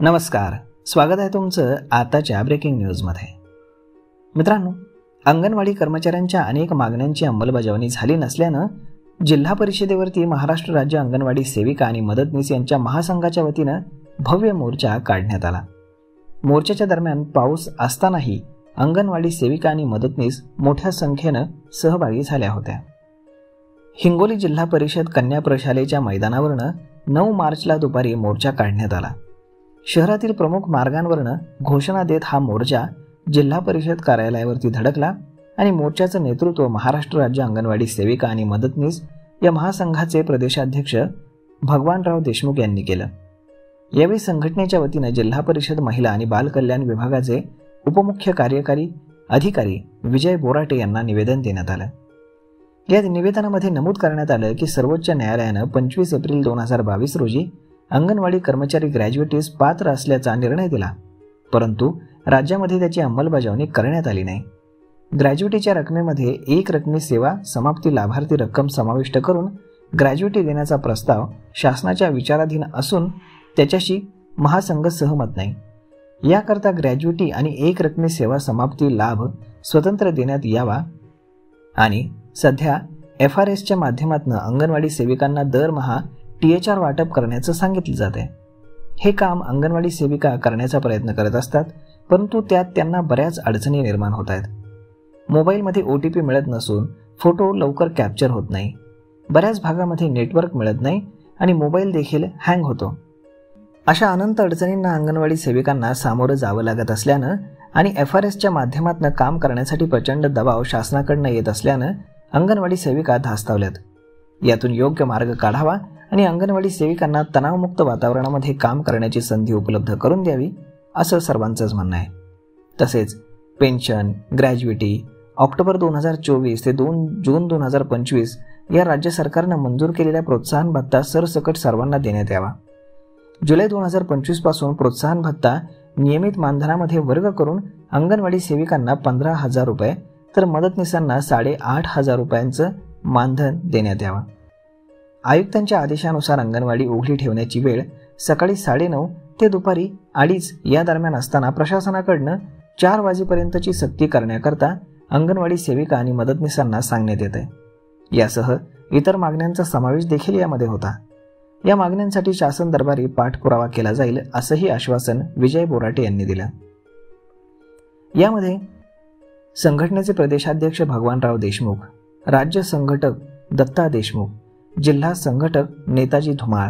नमस्कार, स्वागत आहे तुमचं आताच्या ब्रेकिंग न्यूजमध्ये. मित्रांनो, अंगणवाडी कर्मचाऱ्यांच्या अनेक मागण्यांची अंमलबजावणी झाली नसल्यानं जिल्हा परिषदेवरती महाराष्ट्र राज्य अंगणवाडी सेविका आणि मदतनीस यांच्या महासंघाच्या वतीनं भव्य मोर्चा काढण्यात आला. मोर्चाच्या दरम्यान पाऊस असतानाही अंगणवाडी सेविका आणि मदतनीस मोठ्या संख्येनं सहभागी झाल्या होत्या. हिंगोली जिल्हा परिषद कन्या प्रशालेच्या मैदानावरनं 9 मार्चला दुपारी मोर्चा काढण्यात आला. शहरातील प्रमुख मार्गांवरनं घोषणा देत हा मोर्चा जिल्हा परिषद कार्यालयावरती धडकला आणि मोर्चाचं नेतृत्व महाराष्ट्र राज्य अंगणवाडी सेविका आणि मदतनीस या महासंघाचे प्रदेशाध्यक्ष भगवानराव देशमुख यांनी केलं. यावेळी संघटनेच्या वतीनं जिल्हा परिषद महिला आणि बाल कल्याण विभागाचे उपमुख्य कार्यकारी अधिकारी विजय बोराटे यांना निवेदन देण्यात आलं. या निवेदनामध्ये नमूद करण्यात आलं की सर्वोच्च न्यायालयानं 25 एप्रिल 2022 रोजी अंगणवाडी कर्मचारी ग्रॅज्युएटीस पात्र असल्याचा निर्णय दिला, परंतु राज्यामध्ये त्याची अंमलबजावणी करण्यात आली नाही. ग्रॅज्युएटीच्या रकमेमध्ये एक रकमी सेवा समाप्ती लाभार्थी रक्कम समाविष्ट करून ग्रॅज्युएटी देण्याचा प्रस्ताव शासनाच्या विचाराधीन असून त्याच्याशी महासंघ सहमत नाही. याकरता ग्रॅज्युएटी आणि एक रकमी सेवा समाप्ती लाभ स्वतंत्र देण्यात यावा आणि सध्या FRSच्या माध्यमातून अंगणवाडी सेविकांना दरमहा THR वाटप करण्याचं सांगितलं जाते. हे काम अंगणवाडी सेविका करण्याचा प्रयत्न करत असतात, परंतु त्यात त्यांना बऱ्याच अडचणी निर्माण होत आहेत. मोबाईलमध्ये OTP मिळत नसून फोटो लवकर कॅप्चर होत नाही, बऱ्याच भागामध्ये नेटवर्क मिळत नाही आणि मोबाईल देखील हँग होतो. अशा अनंत अडचणींना अंगणवाडी सेविकांना सामोरं जावं लागत असल्यानं आणि FRSच्या माध्यमातून काम करण्यासाठी प्रचंड दबाव शासनाकडनं येत असल्यानं अंगणवाडी सेविका धास्तावल्यात. यातून योग्य मार्ग काढावा आणि अंगणवाडी सेविकांना तणावमुक्त वातावरणामध्ये काम करण्याची संधी उपलब्ध करून द्यावी असं सर्वांचंच म्हणणं आहे. तसेच पेन्शन, ग्रॅज्युएटी ऑक्टोबर 2024 ते 2 जून 2025 या राज्य सरकारनं मंजूर केलेल्या प्रोत्साहन भत्ता सरसकट सर्वांना देण्यात यावा. जुलै 2025 पासून प्रोत्साहन भत्ता नियमित मानधनामध्ये वर्ग करून अंगणवाडी सेविकांना 15,000 रुपये तर मदतनीसांना 8,500 रुपयांचं मानधन देण्यात यावं. आयुक्तांच्या आदेशानुसार अंगणवाडी उघडी ठेवण्याची वेळ सकाळी 9:30 ते दुपारी 2:30 या दरम्यान असताना प्रशासनाकडनं 4 वाजेपर्यंतची सक्ती करण्याकरता अंगणवाडी सेविका आणि मदतनीसांना सांगण्यात येते. यासह इतर मागण्यांचा समावेश देखील यामध्ये होता. या मागण्यांसाठी शासन दरबारी पाठपुरावा केला जाईल असंही आश्वासन विजय बोराटे यांनी दिलं. यामध्ये संघटनेचे प्रदेशाध्यक्ष भगवानराव देशमुख, राज्य संघटक दत्ता देशमुख, जिल्हा संघटक नेताजी धुमाळ,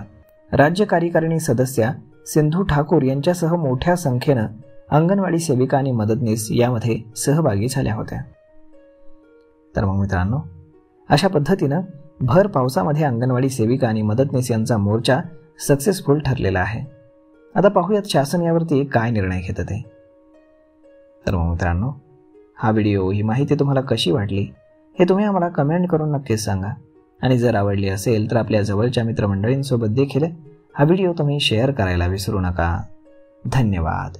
राज्य कार्यकारिणी सदस्या सिंधू ठाकूर यांच्यासह मोठ्या संख्येनं अंगणवाडी सेविका आणि मदतनीस यामध्ये सहभागी झाल्या होत्या. तर मग मित्रांनो, अशा पद्धतीनं भर पावसामध्ये अंगणवाडी सेविका आणि मदतनीस यांचा मोर्चा सक्सेसफुल ठरलेला आहे. आता पाहूयात शासन यावरती काय निर्णय घेतं ते. तर मग मित्रांनो, हा व्हिडिओ, ही माहिती तुम्हाला कशी वाटली हे तुम्ही आम्हाला कमेंट करून नक्कीच सांगा. आणि जर आवडली असेल तर आपल्या जवळच्या मित्रमंडळींसोबत देखील हा व्हिडिओ तुम्ही शेअर करायला विसरू नका. धन्यवाद.